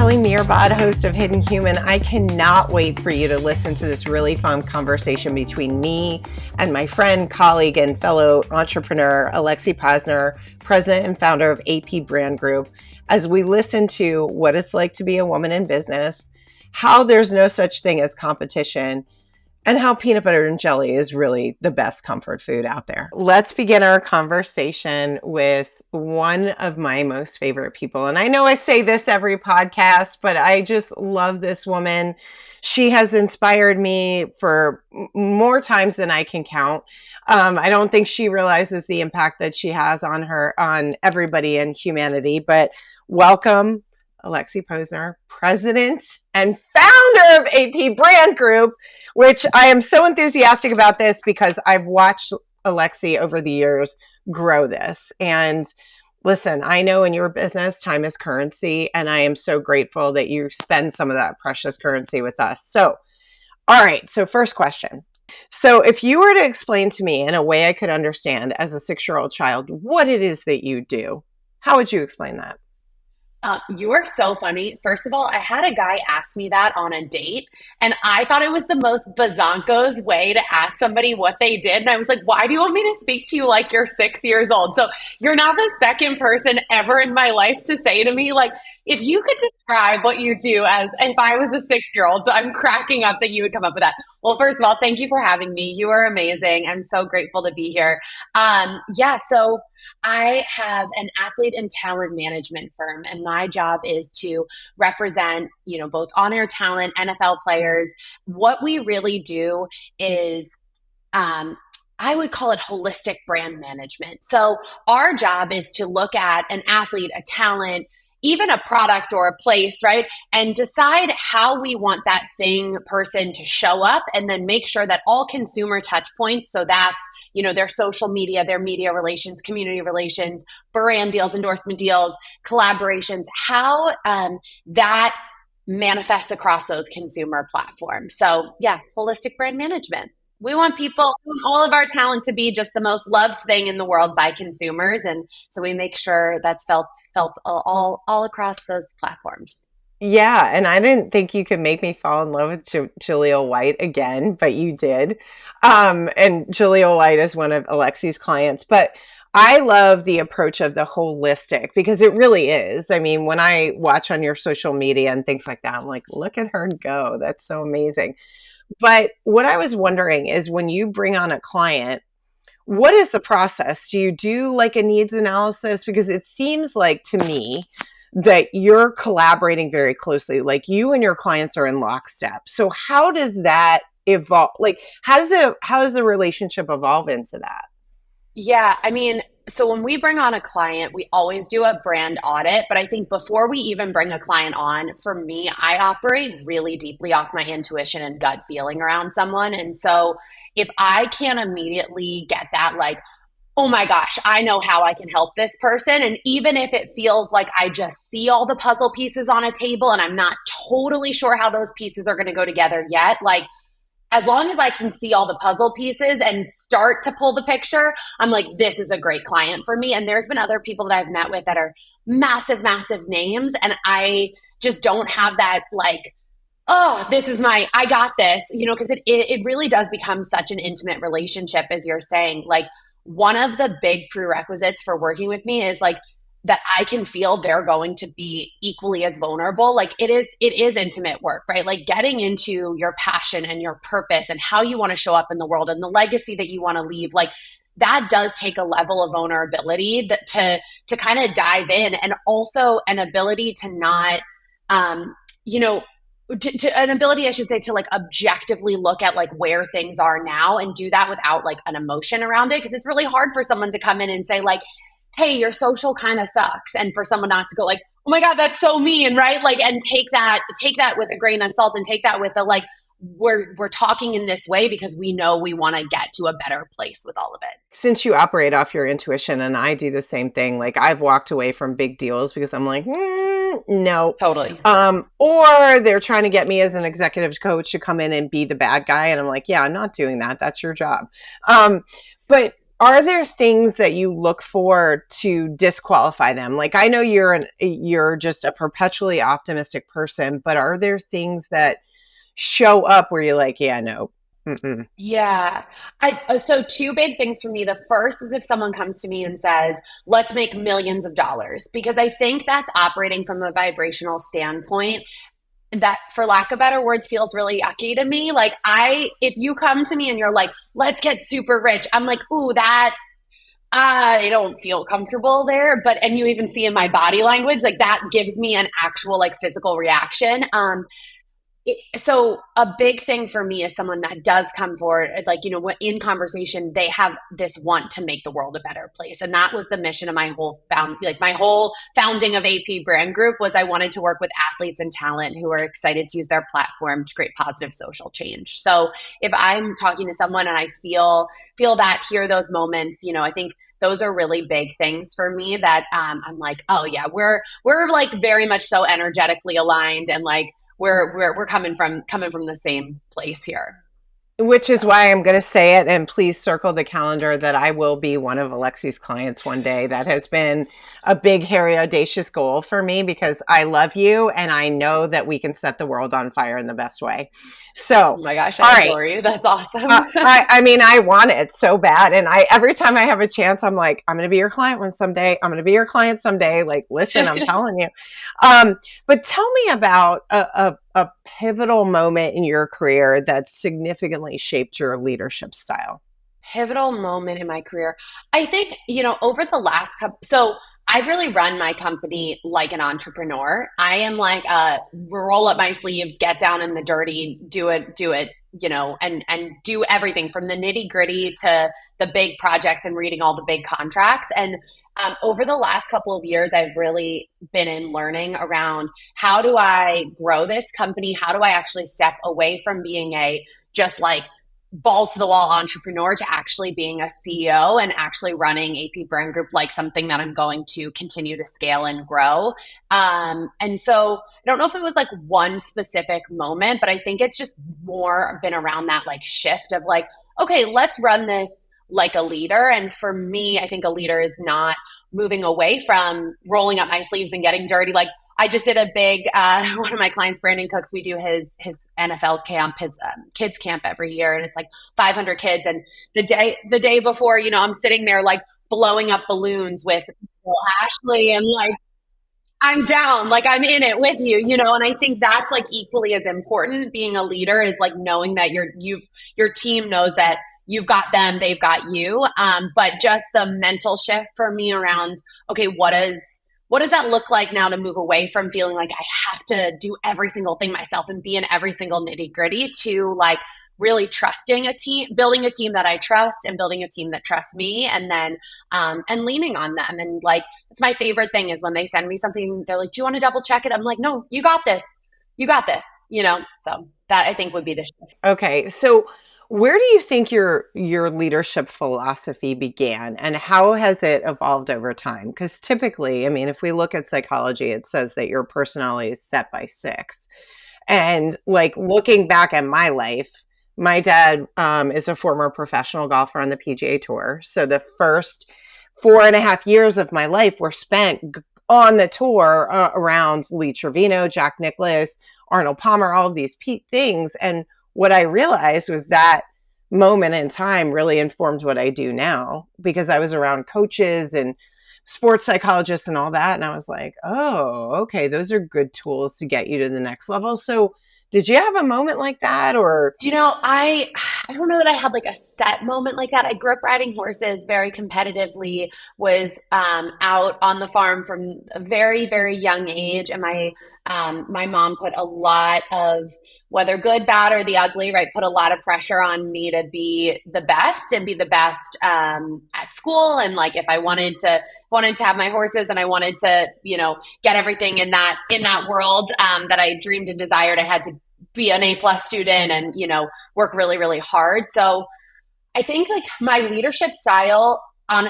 Kelly Meerbott, host of Hidden Human. I cannot wait for you to listen to this really fun conversation between me and my friend, colleague, and fellow entrepreneur, Alexy Posner, president and founder of AP Brand Group, as we listen to what it's like to be a woman in business, how there's no such thing as competition, and how peanut butter and jelly is really the best comfort food out there. Let's begin our conversation with one of my most favorite people. And I know I say this every podcast, but I just love this woman. She has inspired me for more times than I can count. I don't think she realizes the impact that she has on everybody in humanity, but welcome, Alexy Posner, president and founder of AP Brand Group, which I am so enthusiastic about this because I've watched Alexy over the years grow this. And listen, I know in your business, time is currency, and I am so grateful that you spend some of that precious currency with us. So, all right. So first question. So if you were to explain to me in a way I could understand as a 6-year-old child, what it is that you do, how would you explain that? You are so funny. First of all, I had a guy ask me that on a date, and I thought it was the most bazonko's way to ask somebody what they did. And I was like, why do you want me to speak to you like you're 6 years old? So you're not the second person ever in my life to say to me, like, if you could describe what you do as if I was a 6-year-old. So I'm cracking up that you would come up with that. Well, first of all, thank you for having me. You are amazing. I'm so grateful to be here. So I have an athlete and talent management firm, and my job is to represent, both on-air talent, NFL players. What we really do is, I would call it holistic brand management. So our job is to look at an athlete, a talent, even a product or a place, right? And decide how we want that person to show up, and then make sure that all consumer touch points, so that's, their social media, their media relations, community relations, brand deals, endorsement deals, collaborations, how that manifests across those consumer platforms. So yeah, holistic brand management. We want all of our talent to be just the most loved thing in the world by consumers. And so we make sure that's felt all across those platforms. Yeah, and I didn't think you could make me fall in love with Jaleel White again, but you did. And Jaleel White is one of Alexy's clients. But I love the approach of the holistic, because it really is. I mean, when I watch on your social media and things like that, I'm like, look at her go. That's so amazing. But what I was wondering is, when you bring on a client, what is the process? Do you do like a needs analysis? Because it seems like to me that you're collaborating very closely, like you and your clients are in lockstep. So how does that evolve? Like, how does the relationship evolve into that? Yeah, I mean, so when we bring on a client, we always do a brand audit. But I think before we even bring a client on, for me, I operate really deeply off my intuition and gut feeling around someone. And so if I can't immediately get that, like, oh my gosh, I know how I can help this person. And even if it feels like I just see all the puzzle pieces on a table and I'm not totally sure how those pieces are going to go together yet, like, as long as I can see all the puzzle pieces and start to pull the picture, I'm like, this is a great client for me. And there's been other people that I've met with that are massive, massive names. And I just don't have that, like, oh, I got this, because it really does become such an intimate relationship, as you're saying. Like, one of the big prerequisites for working with me is, like, that I can feel they're going to be equally as vulnerable. Like, it is intimate work, right? Like, getting into your passion and your purpose and how you want to show up in the world and the legacy that you want to leave. Like, that does take a level of vulnerability to kind of dive in, and also an ability to not, an ability, I should say, to like objectively look at like where things are now, and do that without like an emotion around it. Cause it's really hard for someone to come in and say like, hey, your social kind of sucks. And for someone not to go like, oh my God, that's so mean. Right. Like, and take that with a grain of salt, and take that with a, like, we're talking in this way because we know we want to get to a better place with all of it. Since you operate off your intuition, and I do the same thing, like, I've walked away from big deals because I'm like, no. Totally. Or they're trying to get me as an executive coach to come in and be the bad guy. And I'm like, yeah, I'm not doing that. That's your job. But are there things that you look for to disqualify them? Like, I know you're just a perpetually optimistic person, but are there things that show up where you're like, yeah, no, mm-mm. Yeah. So two big things for me. The first is if someone comes to me and says, "Let's make millions of dollars," because I think that's operating from a vibrational standpoint that, for lack of better words, feels really yucky to me. Like, if you come to me and you're like, "Let's get super rich," I'm like, "Ooh, that I don't feel comfortable there." But and you even see in my body language, like that gives me an actual like physical reaction. So a big thing for me is someone that does come forward. It's like, in conversation, they have this want to make the world a better place. And that was the mission of my whole founding of AP Brand Group was I wanted to work with athletes and talent who are excited to use their platform to create positive social change. So if I'm talking to someone and I feel that, hear those moments, I think those are really big things for me that I'm like, oh yeah, we're like very much so energetically aligned, and like we're coming from the same place here. Which is So, why I'm going to say it, and please circle the calendar that I will be one of Alexy's clients one day. That has been a big, hairy, audacious goal for me because I love you and I know that we can set the world on fire in the best way. So, oh my gosh, I all right. adore you. That's awesome. I mean, I want it so bad. And every time I have a chance, I'm like, I'm going to be your client one someday. I'm going to be your client someday. Like, listen, I'm telling you. But tell me about a pivotal moment in your career that significantly shaped your leadership style. Pivotal moment in my career. I think, over the last couple, so I've really run my company like an entrepreneur. I am like, roll up my sleeves, get down in the dirty, do it, and do everything from the nitty gritty to the big projects and reading all the big contracts. And over the last couple of years, I've really been in learning around how do I grow this company? How do I actually step away from being a just like balls to the wall entrepreneur to actually being a CEO and actually running AP Brand Group like something that I'm going to continue to scale and grow. And so I don't know if it was like one specific moment, but I think it's just more been around that like shift of like, okay, let's run this like a leader. And for me, I think a leader is not moving away from rolling up my sleeves and getting dirty. Like, I just did a big one of my clients, Brandon Cooks. We do his NFL camp, his kids camp every year, and it's like 500 kids. And the day before, I'm sitting there like blowing up balloons with Ashley, and like I'm down, like I'm in it with you. And I think that's like equally as important. Being a leader is like knowing that your team knows that you've got them, they've got you. But just the mental shift for me around, okay, what does that look like now to move away from feeling like I have to do every single thing myself and be in every single nitty gritty to like really trusting a team, building a team that I trust and building a team that trusts me, and then and leaning on them. And like, it's my favorite thing is when they send me something, they're like, "Do you want to double check it?" I'm like, "No, you got this. You got this." So that I think would be the shift. Okay, so where do you think your leadership philosophy began, and how has it evolved over time? Because typically, I mean, if we look at psychology, it says that your personality is set by six. And like looking back at my life, my dad is a former professional golfer on the PGA Tour. So the first 4.5 years of my life were spent on the tour around Lee Trevino, Jack Nicklaus, Arnold Palmer, all of these things. And what I realized was that moment in time really informed what I do now because I was around coaches and sports psychologists and all that. And I was like, oh, okay, those are good tools to get you to the next level. So did you have a moment like that or? I don't know that I had like a set moment like that. I grew up riding horses very competitively, was out on the farm from a very, very young age. And my mom put a lot of, whether good, bad, or the ugly, right, put a lot of pressure on me to be the best and be the best at school. And like if I wanted to have my horses and I wanted to, get everything in that world that I dreamed and desired, I had to be an A+ student and, work really, really hard. So I think like my leadership style on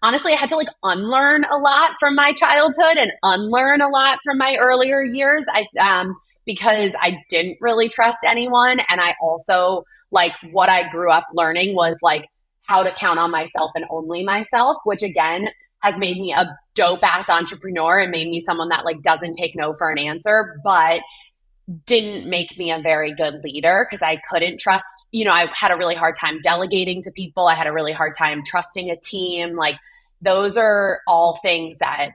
honestly, I had to like unlearn a lot from my childhood and unlearn a lot from my earlier years. Because I didn't really trust anyone. And I also like what I grew up learning was like how to count on myself and only myself, which again has made me a dope ass entrepreneur and made me someone that like doesn't take no for an answer, but didn't make me a very good leader because I couldn't trust, I had a really hard time delegating to people. I had a really hard time trusting a team. Like those are all things that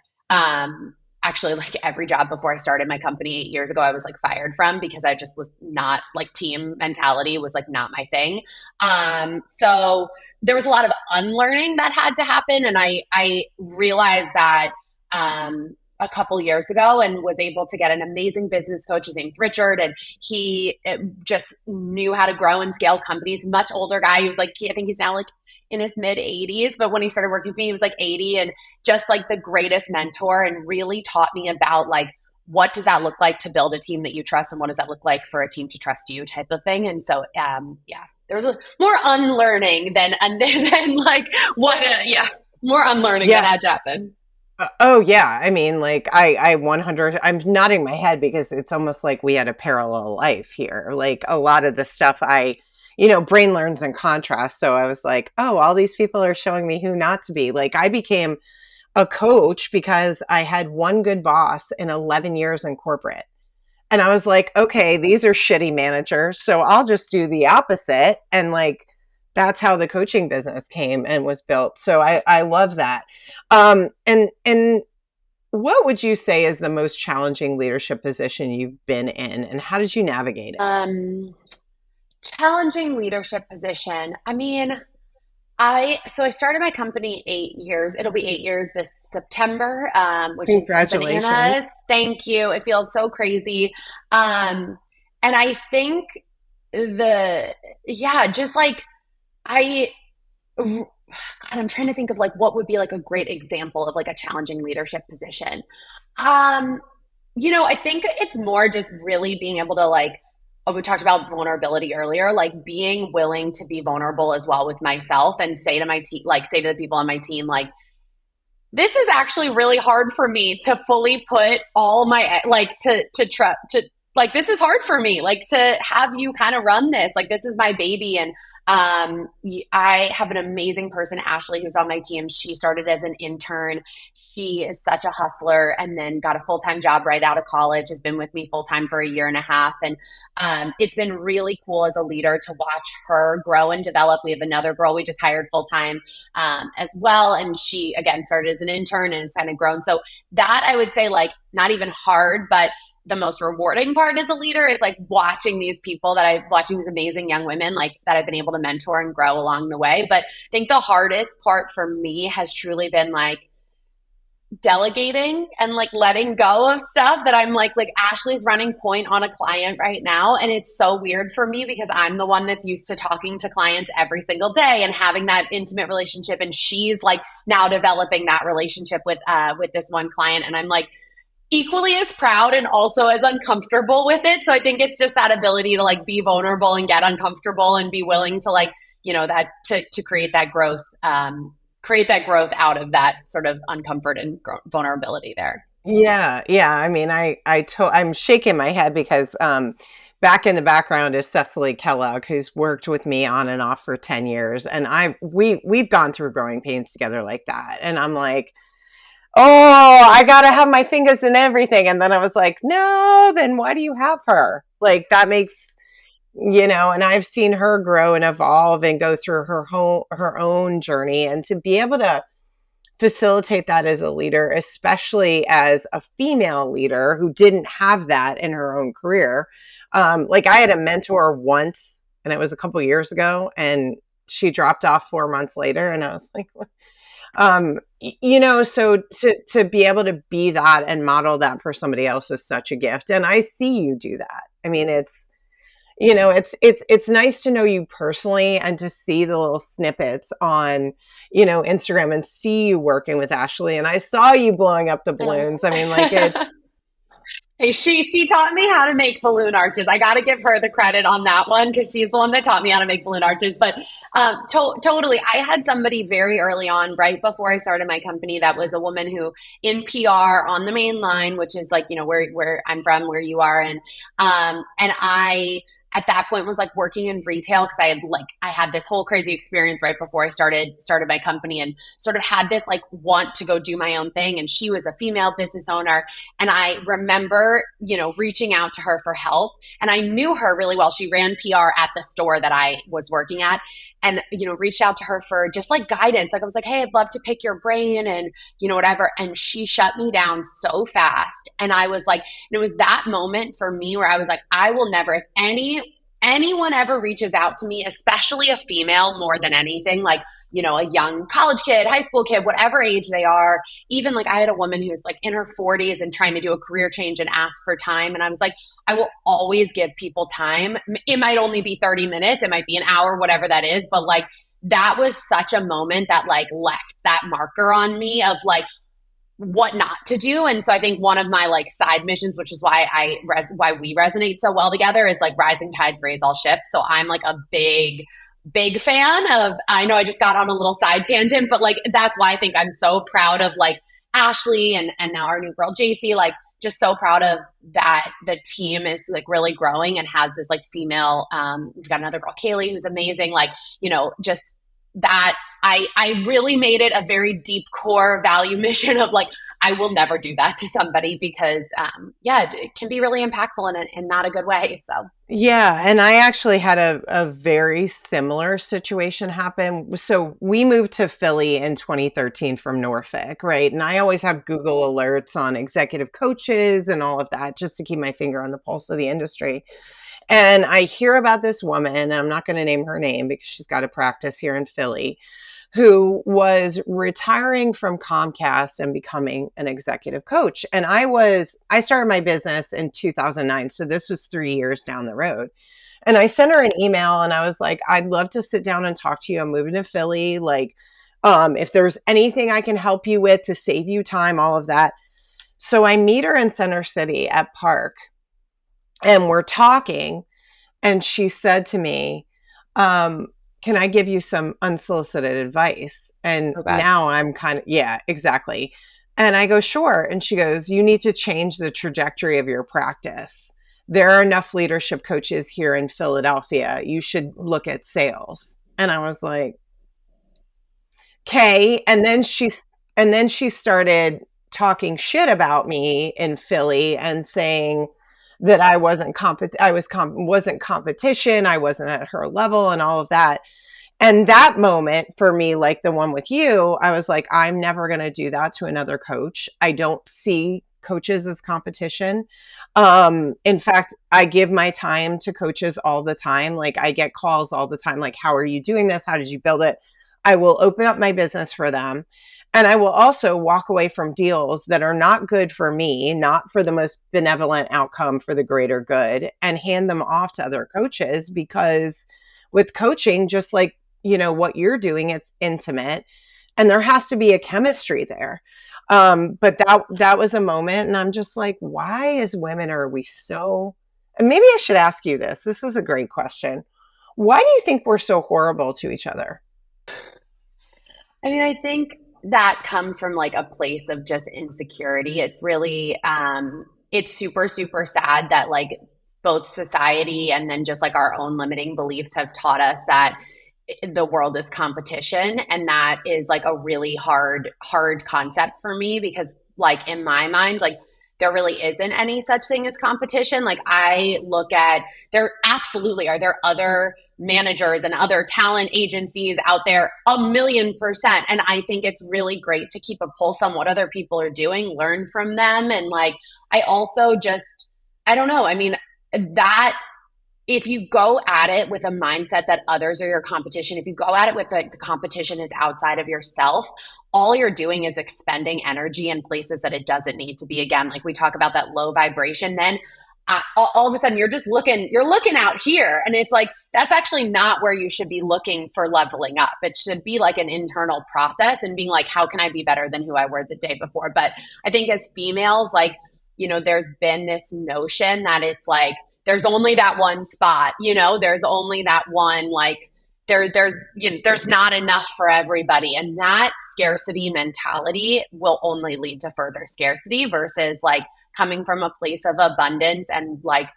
actually like every job before I started my company 8 years ago, I was like fired from because I just was not like team mentality was like not my thing. So there was a lot of unlearning that had to happen. And I realized that a couple years ago and was able to get an amazing business coach. His name's Richard, and he just knew how to grow and scale companies. Much older guy. He was like, I think he's now like in his mid 80s, but when he started working with me, he was like 80 and just like the greatest mentor and really taught me about like, what does that look like to build a team that you trust and what does that look like for a team to trust you type of thing. And so, yeah, there was a more unlearning than like more unlearning that had to happen. Oh yeah. I mean, like I 100, I'm nodding my head because it's almost like we had a parallel life here. Like a lot of the stuff brain learns in contrast. So I was like, oh, all these people are showing me who not to be. Like I became a coach because I had one good boss in 11 years in corporate. And I was like, okay, these are shitty managers. So I'll just do the opposite. And like, that's how the coaching business came and was built. So I love that. And what would you say is the most challenging leadership position you've been in, and how did you navigate it? Challenging leadership position. I mean, I started my company 8 years. It'll be 8 years this September, which is bananas. Congratulations. Thank you. It feels so crazy. And I think just like I, God, I'm trying to think of like what would be like a great example of like a challenging leadership position. Um, I think it's more just really being able to like, oh, we talked about vulnerability earlier, like being willing to be vulnerable as well with myself and say to my team, like say to the people on my team, like, this is actually really hard for me to fully put all my like to trust to like this is hard for me like to have you kind of run this like this is my baby. And I have an amazing person, Ashley, who's on my team. She started as an intern. She is such a hustler and then got a full-time job right out of college, has been with me full-time for a year and a half. And it's been really cool as a leader to watch her grow and develop. We have another girl we just hired full-time as well. And she, again, started as an intern and has kind of grown. So that I would say, like, not even hard, but the most rewarding part as a leader is like watching these people watching these amazing young women like that I've been able to mentor and grow along the way. But I think the hardest part for me has truly been like delegating and like letting go of stuff that I'm like Ashley's running point on a client right now. And it's so weird for me because I'm the one that's used to talking to clients every single day and having that intimate relationship. And she's like now developing that relationship with this one client. And I'm like equally as proud and also as uncomfortable with it. So I think it's just that ability to like be vulnerable and get uncomfortable and be willing to like, that to create that growth, out of that sort of uncomfort and vulnerability there. Yeah, yeah. I mean, I'm shaking my head because back in the background is Cecily Kellogg, who's worked with me on and off for 10 years, and we've gone through growing pains together like that. And I'm like, oh, I gotta have my fingers in everything. And then I was like, no, then why do you have her? Like that makes, and I've seen her grow and evolve and go through her own journey, and to be able to facilitate that as a leader, especially as a female leader who didn't have that in her own career. Like I had a mentor once, and it was a couple years ago, and she dropped off 4 months later, and I was like, so to be able to be that and model that for somebody else is such a gift. And I see you do that. I mean, it's nice to know you personally and to see the little snippets on, Instagram and see you working with Ashley. And I saw you blowing up the balloons. I mean, like it's, Hey, she taught me how to make balloon arches. I got to give her the credit on that one because she's the one that taught me how to make balloon arches. But totally, I had somebody very early on, right before I started my company, that was a woman who in PR on the main line, which is like where I'm from, where you are, and I at that point was like working in retail because I had this whole crazy experience right before I started my company, and sort of had this like want to go do my own thing. And she was a female business owner, and I remember, reaching out to her for help. And I knew her really well. She ran PR at the store that I was working at, and reached out to her for just like guidance. Like I was like, hey, I'd love to pick your brain and whatever. And she shut me down so fast. And I was like, and it was that moment for me where I was like, I will never, if anyone ever reaches out to me, especially a female more than anything, like, a young college kid, high school kid, whatever age they are, even like I had a woman who's like in her 40s and trying to do a career change and ask for time. And I was like, I will always give people time. It might only be 30 minutes, it might be an hour, whatever that is. But like, that was such a moment that like left that marker on me of like, what not to do. And so I think one of my like side missions, which is why why we resonate so well together, is like rising tides raise all ships. So I'm like a big fan of, I know I just got on a little side tangent, but like that's why I think I'm so proud of like Ashley and now our new girl JC, like just so proud of that. The team is like really growing and has this like female, we've got another girl, Kaylee, who's amazing. Like, just that I really made it a very deep core value mission of like, I will never do that to somebody because, it can be really impactful in not a good way. So. Yeah. And I actually had a very similar situation happen. So we moved to Philly in 2013 from Norfolk, right? And I always have Google alerts on executive coaches and all of that just to keep my finger on the pulse of the industry. And I hear about this woman, and I'm not going to name her name because she's got a practice here in Philly, who was retiring from Comcast and becoming an executive coach. And I started my business in 2009. So this was 3 years down the road. And I sent her an email and I was like, I'd love to sit down and talk to you. I'm moving to Philly. Like, if there's anything I can help you with to save you time, all of that. So I meet her in Center City at Park and we're talking. And she said to me, can I give you some unsolicited advice? And Oh God. now I'm kind of, yeah, exactly. And I go, sure. And she goes, you need to change the trajectory of your practice. There are enough leadership coaches here in Philadelphia. You should look at sales. And I was like, okay. And then she started talking shit about me in Philly and saying that I wasn't wasn't competition. I wasn't at her level and all of that. And that moment for me, like the one with you, I was like, I'm never going to do that to another coach. I don't see coaches as competition. In fact, I give my time to coaches all the time. Like I get calls all the time. Like, how are you doing this? How did you build it? I will open up my business for them. And I will also walk away from deals that are not good for me, not for the most benevolent outcome for the greater good, and hand them off to other coaches because with coaching, just like, what you're doing, it's intimate and there has to be a chemistry there. But that was a moment. And I'm just like, why as women are we so, and maybe I should ask you this. This is a great question. Why do you think we're so horrible to each other? I mean, I think that comes from like a place of just insecurity. It's really, it's super, super sad that like both society and then just like our own limiting beliefs have taught us that the world is competition. And that is like a really hard concept for me because like in my mind, like there really isn't any such thing as competition. Like I look at, there absolutely are there other managers and other talent agencies out there 1,000,000%. And I think it's really great to keep a pulse on what other people are doing, learn from them. And like, I also just, I don't know. I mean, that if you go at it with a mindset that others are your competition, if you go at it with the competition is outside of yourself, all you're doing is expending energy in places that it doesn't need to be. Again, like we talk about that low vibration, then all of a sudden you're looking out here. And it's like, that's actually not where you should be looking for leveling up. It should be like an internal process and being like, how can I be better than who I were the day before? But I think as females, like, there's been this notion that it's like, there's only that one spot, there's only that one, like there's not enough for everybody. And that scarcity mentality will only lead to further scarcity versus like coming from a place of abundance and like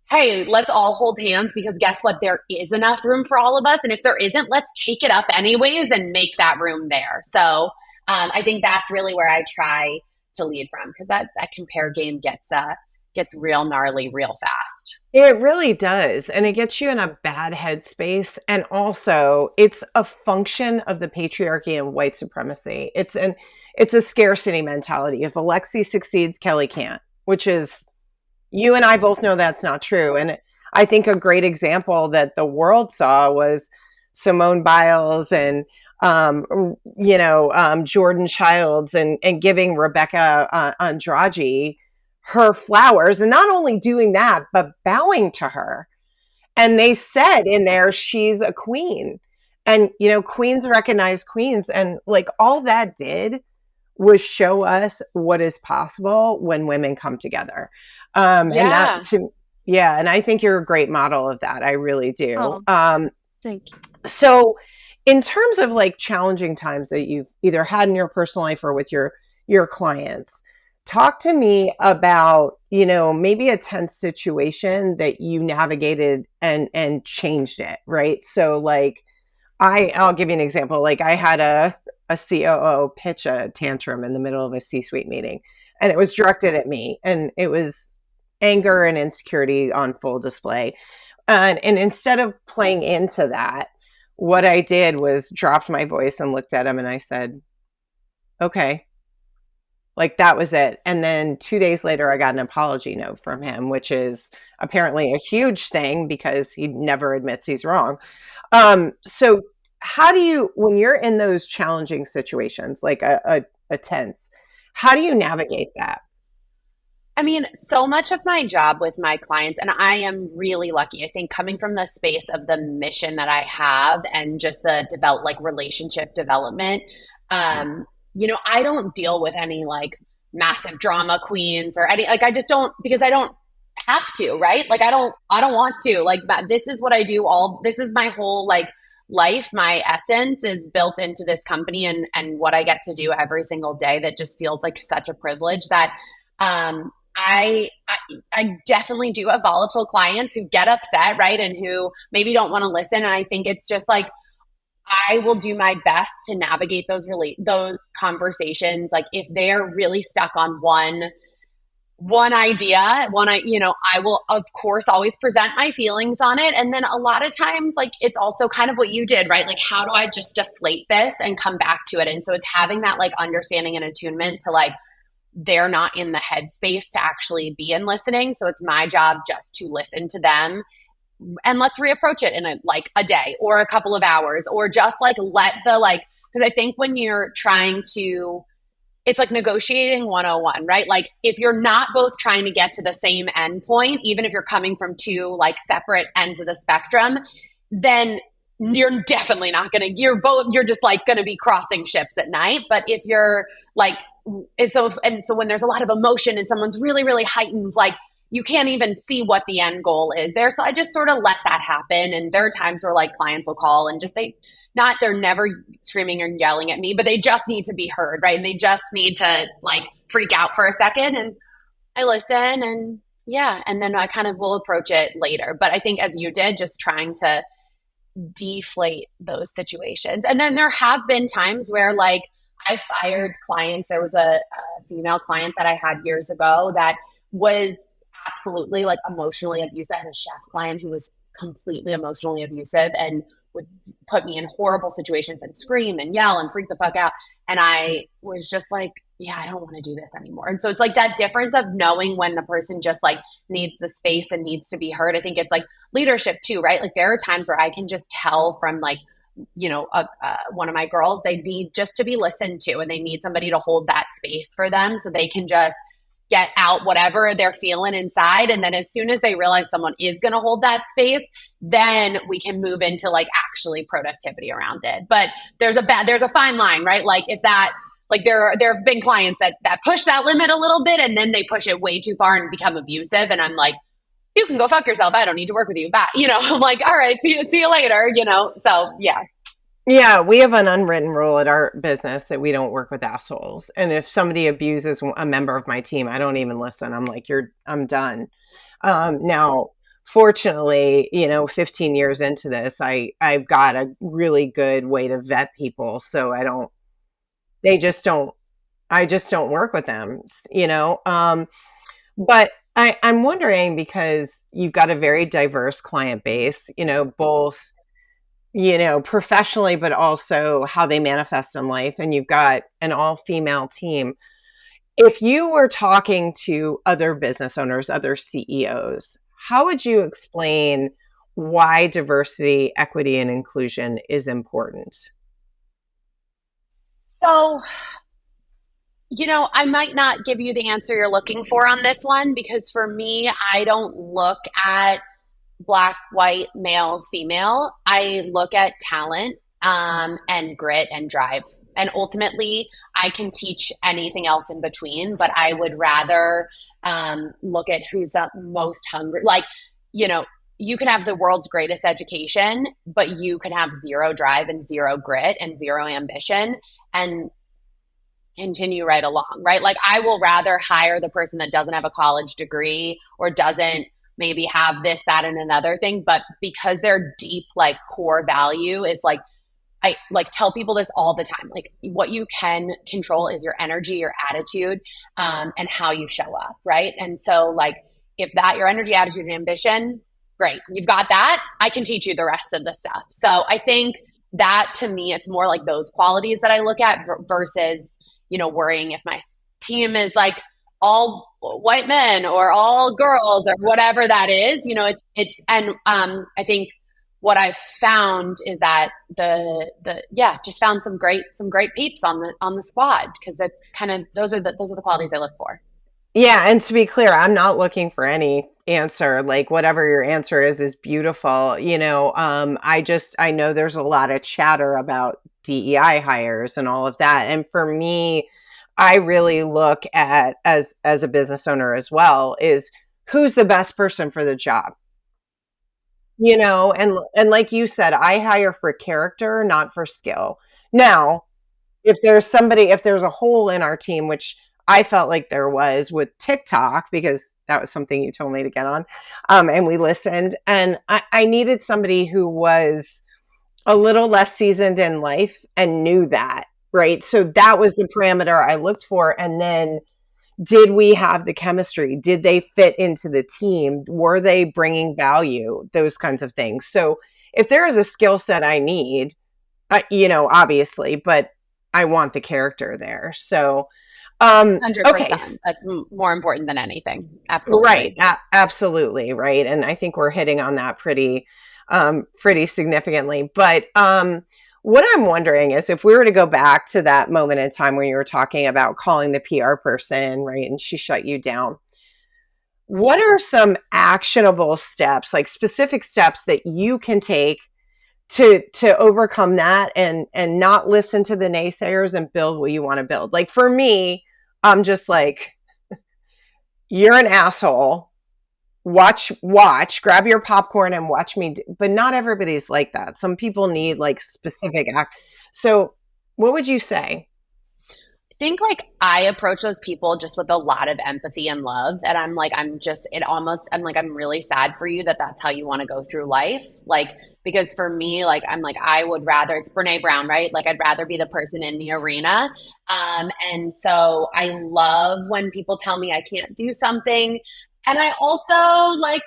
hey, let's all hold hands because guess what? There is enough room for all of us. And if there isn't, let's take it up anyways and make that room there. So I think that's really where I try to lead from because that compare game gets real gnarly real fast. It really does. And it gets you in a bad headspace. And also it's a function of the patriarchy and white supremacy. It's a scarcity mentality. If Alexy succeeds, Kelly can't, which is you and I both know that's not true. And I think a great example that the world saw was Simone Biles and Jordan Childs and giving Rebecca Andrade her flowers, and not only doing that, but bowing to her. And they said in there, she's a queen. And, queens recognize queens. And like all that did was show us what is possible when women come together. And that Yeah. to, yeah. And I think you're a great model of that. I really do. Oh, thank you. So in terms of like challenging times that you've either had in your personal life or with your clients, talk to me about, maybe a tense situation that you navigated and changed it, right? So like I'll give you an example. Like I had a COO pitch a tantrum in the middle of a C-suite meeting, and it was directed at me, and it was anger and insecurity on full display. And instead of playing into that, what I did was dropped my voice and looked at him and I said, okay, like that was it. And then 2 days later, I got an apology note from him, which is apparently a huge thing because he never admits he's wrong. So how do you, when you're in those challenging situations, like a tense, how do you navigate that? I mean, so much of my job with my clients, and I am really lucky, I think coming from the space of the mission that I have and just the like relationship development, I don't deal with any like massive drama queens or any, like, I just don't, because I don't have to, right? Like, I don't want to, like, this is what I do this is my whole like life. My essence is built into this company and what I get to do every single day that just feels like such a privilege that, I definitely do have volatile clients who get upset, right? And who maybe don't want to listen. And I think it's just like I will do my best to navigate those conversations. Like if they're really stuck on one idea, I will of course always present my feelings on it. And then a lot of times like it's also kind of what you did, right? Like how do I just deflate this and come back to it? And so it's having that like understanding and attunement to like they're not in the headspace to actually be in listening. So it's my job just to listen to them and let's reapproach it in a day or a couple of hours or just like let the like, because I think when you're trying to, it's like negotiating 101, right? Like if you're not both trying to get to the same end point, even if you're coming from two like separate ends of the spectrum, then you're definitely not going to, you're just like going to be crossing ships at night. But if you're like, and so when there's a lot of emotion and someone's really, really heightened, like you can't even see what the end goal is there. So I just sort of let that happen. And there are times where like clients will call and just they're never screaming or yelling at me, but they just need to be heard, right? And they just need to like freak out for a second. And I listen and yeah, and then I kind of will approach it later. But I think as you did, just trying to deflate those situations. And then there have been times where like I fired clients. There was a female client that I had years ago that was absolutely like emotionally abusive. I had a chef client who was completely emotionally abusive and would put me in horrible situations and scream and yell and freak the fuck out. And I was just like, yeah, I don't want to do this anymore. And so it's like that difference of knowing when the person just like needs the space and needs to be heard. I think it's like leadership too, right? Like there are times where I can just tell from like, one of my girls, they need just to be listened to and they need somebody to hold that space for them so they can just get out whatever they're feeling inside. And then as soon as they realize someone is going to hold that space, then we can move into like actually productivity around it. But there's a fine line, right? Like if that, like there have been clients that push that limit a little bit and then they push it way too far and become abusive. And I'm like, you can go fuck yourself. I don't need to work with you. Bye. I'm like, all right, see you later, So yeah. Yeah, we have an unwritten rule at our business that we don't work with assholes. And if somebody abuses a member of my team, I don't even listen. I'm like, I'm done. Now, fortunately, 15 years into this, I've got a really good way to vet people. So they just don't, I just don't work with them, but I'm wondering because you've got a very diverse client base, both, professionally, but also how they manifest in life. And you've got an all female team. If you were talking to other business owners, other CEOs, how would you explain why diversity, equity, and inclusion is important? So, I might not give you the answer you're looking for on this one because for me, I don't look at black, white, male, female. I look at talent and grit and drive. And ultimately, I can teach anything else in between, but I would rather look at who's the most hungry. You know, you can have the world's greatest education, but you can have zero drive and zero grit and zero ambition. And continue right along, right? Like I will rather hire the person that doesn't have a college degree or doesn't maybe have this, that, and another thing, but because their deep like core value is like I like tell people this all the time. Like what you can control is your energy, your attitude, and how you show up, right? And so like if that your energy, attitude, and ambition, great, you've got that. I can teach you the rest of the stuff. So I think that to me, it's more like those qualities that I look at versus worrying if my team is like all white men or all girls or whatever that is. I think what I've found is that just found some great peeps on the squad because that's kind of those are the qualities I look for. Yeah, and to be clear, I'm not looking for any answer. Like whatever your answer is beautiful. I know there's a lot of chatter about DEI hires and all of that. And for me, I really look at as a business owner as well is who's the best person for the job. And like you said, I hire for character, not for skill. Now, if there's a hole in our team, which I felt like there was with TikTok, because that was something you told me to get on, and we listened, and I needed somebody who was a little less seasoned in life and knew that, right? So that was the parameter I looked for. And then did we have the chemistry? Did they fit into the team? Were they bringing value? Those kinds of things. So if there is a skill set I need, obviously, but I want the character there. So, okay. 100%. That's more important than anything. Absolutely. Right. Absolutely. Right. And I think we're hitting on that pretty significantly. But, what I'm wondering is if we were to go back to that moment in time when you were talking about calling the PR person, right, and she shut you down, what are some actionable steps, like specific steps that you can take to overcome that and not listen to the naysayers and build what you want to build? Like for me, I'm just like, you're an asshole. Watch, grab your popcorn and watch me. But not everybody's like that. Some people need like specific act. So what would you say? I think like I approach those people just with a lot of empathy and love. And I'm like, I'm really sad for you that that's how you want to go through life. Like, because for me, like, I'm like, I would rather, it's Brene Brown, right? Like, I'd rather be the person in the arena. And so I love when people tell me I can't do something. And I also like,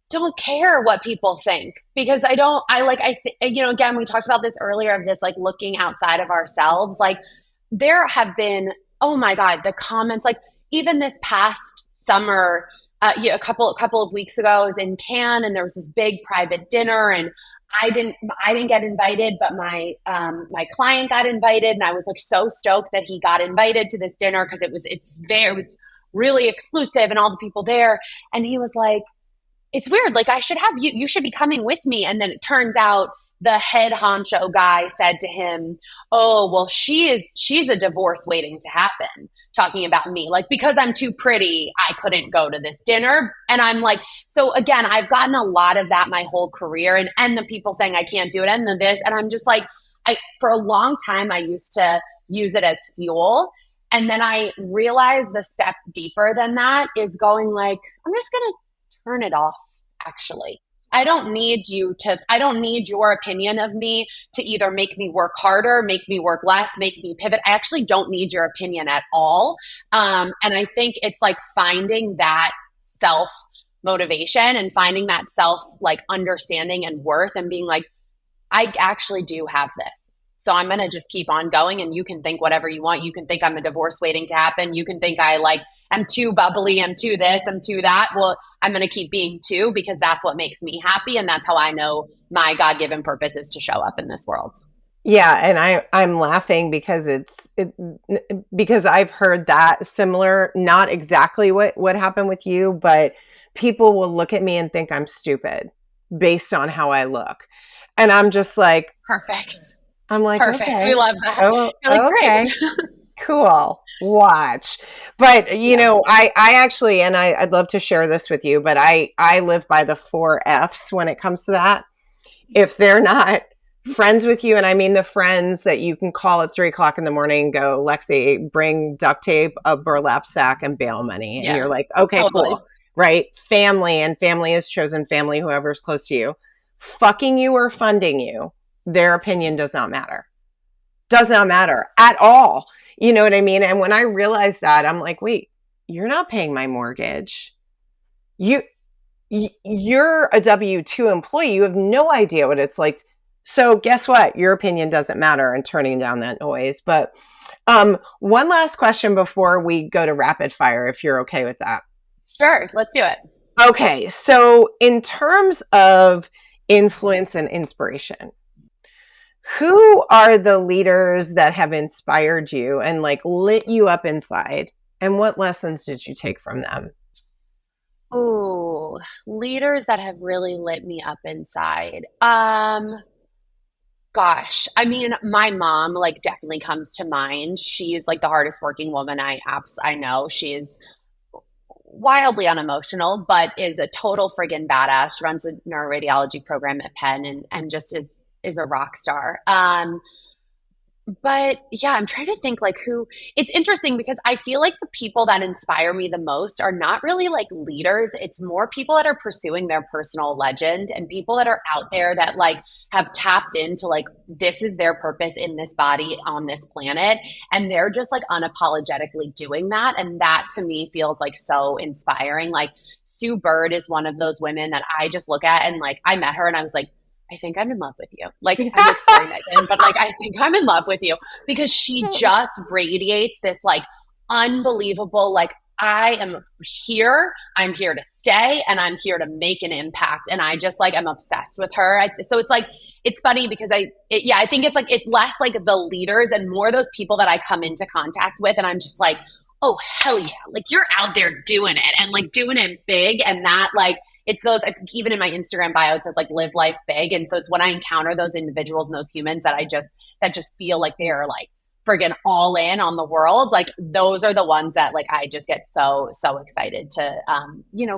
don't care what people think because again, we talked about this earlier of this, like looking outside of ourselves. Like there have been, oh my God, the comments, like even this past summer, a couple of weeks ago, I was in Cannes and there was this big private dinner and I didn't get invited, but my client got invited and I was like so stoked that he got invited to this dinner because it was really exclusive and all the people there. And he was like, it's weird. Like I should have you should be coming with me. And then it turns out the head honcho guy said to him, oh, well, she's a divorce waiting to happen, talking about me. Like, because I'm too pretty, I couldn't go to this dinner. And I'm like, so again, I've gotten a lot of that my whole career and the people saying I can't do it and this. And I'm just like, for a long time, I used to use it as fuel. And then I realized the step deeper than that is going like, I'm just going to turn it off actually. I don't need your opinion of me to either make me work harder, make me work less, make me pivot. I actually don't need your opinion at all. And I think it's like finding that self motivation and finding that self like understanding and worth and being like, I actually do have this. So I'm going to just keep on going and you can think whatever you want. You can think I'm a divorce waiting to happen. You can think I like am too bubbly, I'm too this, I'm too that. Well, I'm going to keep being too because that's what makes me happy and that's how I know my God-given purpose is to show up in this world. Yeah, and I'm laughing because because I've heard that similar, not exactly what happened with you, but people will look at me and think I'm stupid based on how I look. And I'm just like, Perfect. I'm like, Perfect. We okay. love that. Oh, You're like, okay. great. Cool. Watch. But you Yeah. know, I actually, and I'd love to share this with you, but I live by the 4 F's when it comes to that. If they're not friends with you, and I mean the friends that you can call at 3 o'clock in the morning and go, Lexi, bring duct tape, a burlap sack, and bail money. And Yeah. you're like, okay, Totally. cool. Right? Family, and family is chosen family, whoever's close to you. Fucking you or funding you, their opinion does not matter. Does not matter at all. You know what I mean? And when I realized that, I'm like, wait, you're not paying my mortgage. You you're a W-2 employee. You have no idea what it's like. So guess what? Your opinion doesn't matter, and turning down that noise. But one last question before we go to rapid fire, if you're okay with that. Sure. Let's do it. Okay. So in terms of influence and inspiration, who are the leaders that have inspired you and like lit you up inside? And what lessons did you take from them? Oh, leaders that have really lit me up inside. Gosh, I mean, my mom like definitely comes to mind. She's like the hardest working woman I know. She is wildly unemotional, but is a total friggin' badass. She runs a neuroradiology program at Penn and just is a rock star. But yeah, I'm trying to think like who it's interesting because I feel like the people that inspire me the most are not really like leaders. It's more people that are pursuing their personal legend and people that are out there that like have tapped into like this is their purpose in this body on this planet. And they're just like unapologetically doing that. And that to me feels like so inspiring. Like Sue Bird is one of those women that I just look at and like I met her and I was like, I think I'm in love with you. Like, I'm like, sorry, Megan, but like, I think I'm in love with you because she just radiates this like unbelievable, like, I am here, I'm here to stay, and I'm here to make an impact. And I just like, I'm obsessed with her. So it's like, it's funny because I think it's like, it's less like the leaders and more those people that I come into contact with. And I'm just like, oh, hell yeah. Like, you're out there doing it and like doing it big. And that, like, it's those, I think even in my Instagram bio, it says like live life big. And so it's when I encounter those individuals and those humans that just feel like they're like friggin' all in on the world. Like those are the ones that like, I just get so excited to,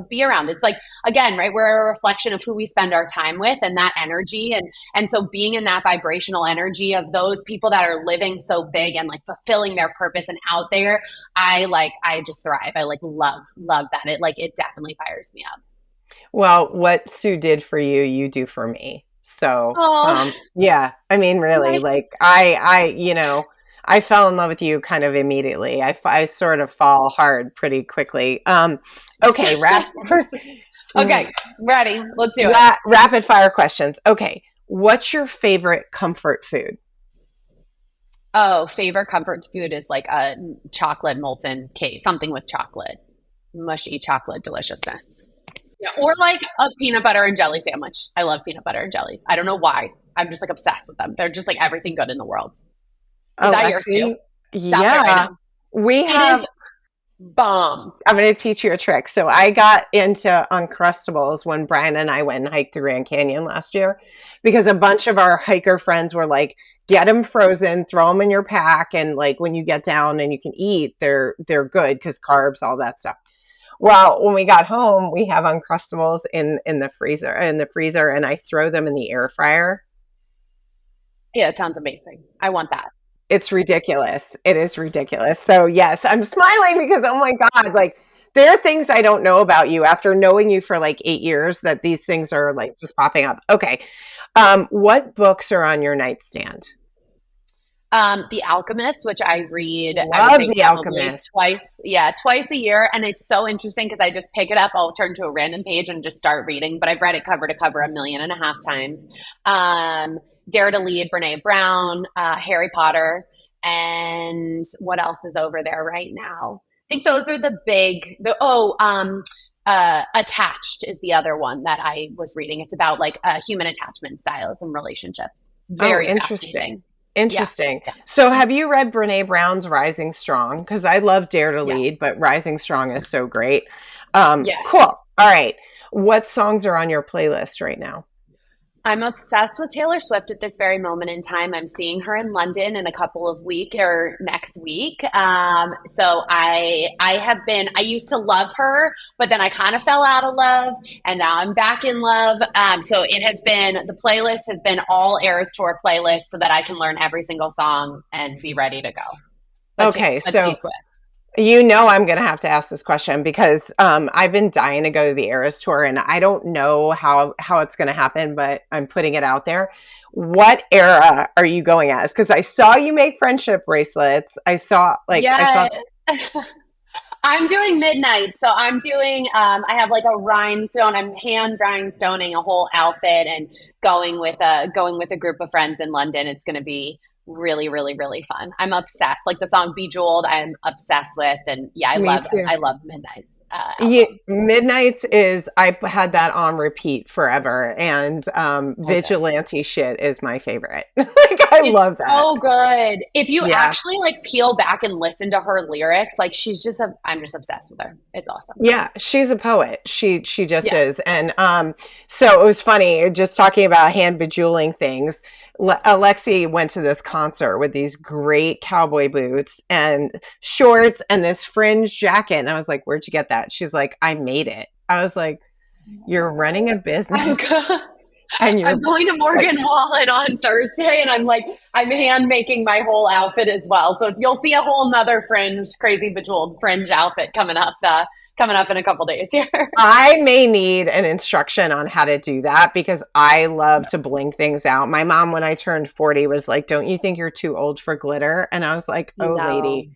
be around. It's like, again, right. We're a reflection of who we spend our time with and that energy. And so being in that vibrational energy of those people that are living so big and like fulfilling their purpose and out there, I just thrive. I like love that. It definitely fires me up. Well, what Sue did for you, you do for me. So, Oh, yeah, I mean, really, nice. like I fell in love with you kind of immediately. I sort of fall hard pretty quickly. Okay, Okay, ready. Let's do it. rapid fire questions. Okay, what's your favorite comfort food? Oh, favorite comfort food is like a chocolate molten cake, something with chocolate, mushy chocolate deliciousness. Yeah, or like a peanut butter and jelly sandwich. I love peanut butter and jellies. I don't know why. I'm just like obsessed with them. They're just like everything good in the world. Is that yours too? Alexi, Stop it right yeah, now. we It is have bomb. I'm going to teach you a trick. So I got into Uncrustables when Brian and I went and hiked the Grand Canyon last year because a bunch of our hiker friends were like, get them frozen, throw them in your pack. And like when you get down and you can eat, they're good because carbs, all that stuff. Well, when we got home, we have Uncrustables in the freezer, and I throw them in the air fryer. Yeah, it sounds amazing. I want that. It's ridiculous. It is ridiculous. So yes, I'm smiling because, oh my God, like there are things I don't know about you after knowing you for like 8 years that these things are like just popping up. Okay. What books are on your nightstand? The Alchemist, which I read, I would Love say The probably Alchemist. twice, yeah, twice a year. And it's so interesting because I just pick it up, I'll turn to a random page and just start reading. But I've read it cover to cover 1.5 million times. Dare to Lead, Brene Brown, Harry Potter, and what else is over there right now? I think those are the big. Attached is the other one that I was reading. It's about like human attachment styles and relationships. Oh, Very interesting. fascinating. Yeah. Interesting. Yeah. So have you read Brene Brown's Rising Strong? Because I love Dare to Yes. Lead, but Rising Strong is so great. Cool. Yes. All right. What songs are on your playlist right now? I'm obsessed with Taylor Swift at this very moment in time. I'm seeing her in London in a couple of weeks or next week. So I have been. I used to love her, but then I kind of fell out of love, and now I'm back in love. So it has been the playlist has been all Eras Tour playlist, so that I can learn every single song and be ready to go. Okay, But T so Swift. you know I'm going to have to ask this question because I've been dying to go to the Eras Tour, and I don't know how it's going to happen, but I'm putting it out there. What era are you going as? Because I saw you make friendship bracelets. I saw. Yes. I'm doing midnight. So I'm doing, I have like a rhinestone. I'm hand rhinestoning a whole outfit and going with a group of friends in London. It's going to be really, really, really fun. I'm obsessed. Like the song Bejeweled, I'm obsessed with. And yeah, Me too. I love Midnight's Yeah, album. Midnight's is I had that on repeat forever, and So good. Vigilante shit is my favorite. Like I It's love that. so good. If you Yeah, actually like peel back and listen to her lyrics, like I'm just obsessed with her. It's awesome. yeah, she's a poet. She just Yeah. is, and so it was funny just talking about hand bejeweling things. Alexi went to this concert with these great cowboy boots and shorts and this fringe jacket, and I was like, "Where'd you get that?" She's like, "I made it." I was like, "You're running a I'm business, good. and I'm you're going to like." Morgan Wallen on Thursday, and I'm hand making my whole outfit as well. So you'll see a whole nother crazy bejeweled fringe outfit coming up in a couple days here. I may need an instruction on how to do that because I love to bling things out. My mom, when I turned 40, was like, "Don't you think you're too old for glitter?" And I was like, "Oh, No, lady."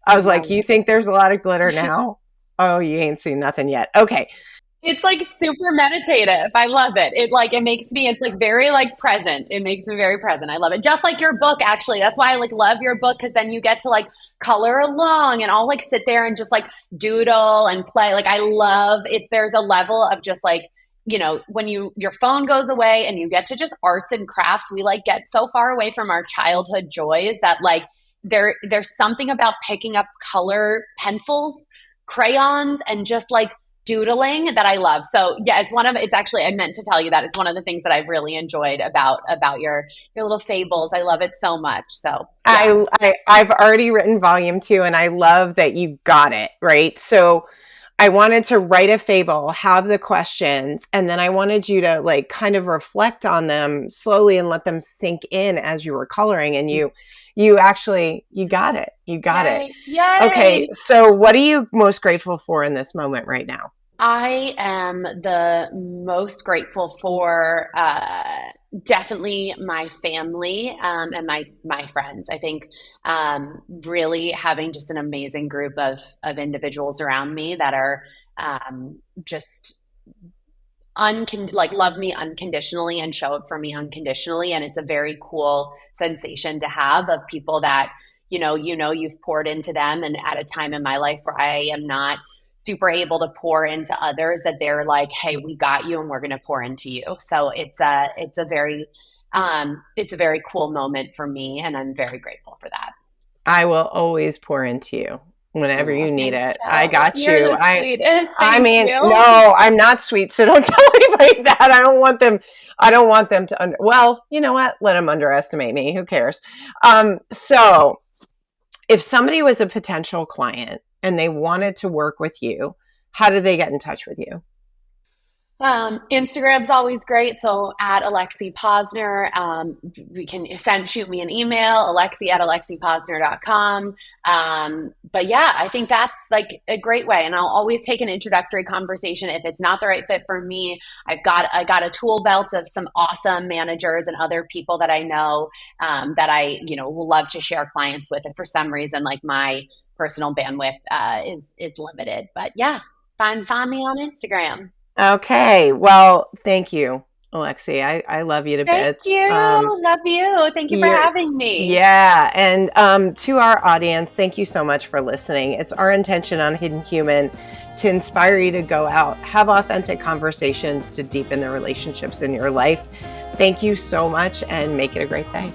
I was like, no. "You think there's a lot of glitter now? Oh, you ain't seen nothing yet." Okay. It's like super meditative. I love it. It makes me it's like very like present. It makes me very present. I love it. Just like your book actually. That's why I like love your book because then you get to like color along and I'll like sit there and just like doodle and play. Like I love it. There's a level of just like when your phone goes away and you get to just arts and crafts, we like get so far away from our childhood joys that like there's something about picking up color pencils, crayons, and just like doodling that I love. So yeah, it's actually I meant to tell you that it's one of the things that I've really enjoyed about your little fables. I love it so much. So yeah. I've already written volume 2 and I love that you got it, right? So I wanted to write a fable, have the questions, and then I wanted you to like kind of reflect on them slowly and let them sink in as you were coloring and you got it. You got it. Yay. Okay, Yay. so what are you most grateful for in this moment right now? I am the most grateful for definitely my family and my friends. I think really having just an amazing group of individuals around me that are just like love me unconditionally and show up for me unconditionally, and it's a very cool sensation to have of people that you've poured into them, and at a time in my life where I am not super able to pour into others, that they're like, hey, we got you and we're going to pour into you. So it's a very cool moment for me, and I'm very grateful for that. I will always pour into you whenever Oh, you need thanks, it. I Cal. got You're you. the sweetest. I Thank mean, you. no, I'm not sweet, so don't tell anybody that. I don't want them to well, you know what? Let them underestimate me. Who cares? So if somebody was a potential client and they wanted to work with you, how do they get in touch with you? Instagram's always great. So at Alexy Posner, we can shoot me an email, alexy@alexyposner.com. But yeah, I think that's like a great way. And I'll always take an introductory conversation. If it's not the right fit for me, I got a tool belt of some awesome managers and other people that I know, that I, will love to share clients with. If for some reason, like my personal bandwidth, is limited. But yeah, find me on Instagram. Okay. Well, thank you, Alexy. I love you to Thank bits. you. Love you. Thank you for You're, having me. yeah. And to our audience, thank you so much for listening. It's our intention on Hidden Human to inspire you to go out, have authentic conversations to deepen the relationships in your life. Thank you so much and make it a great day.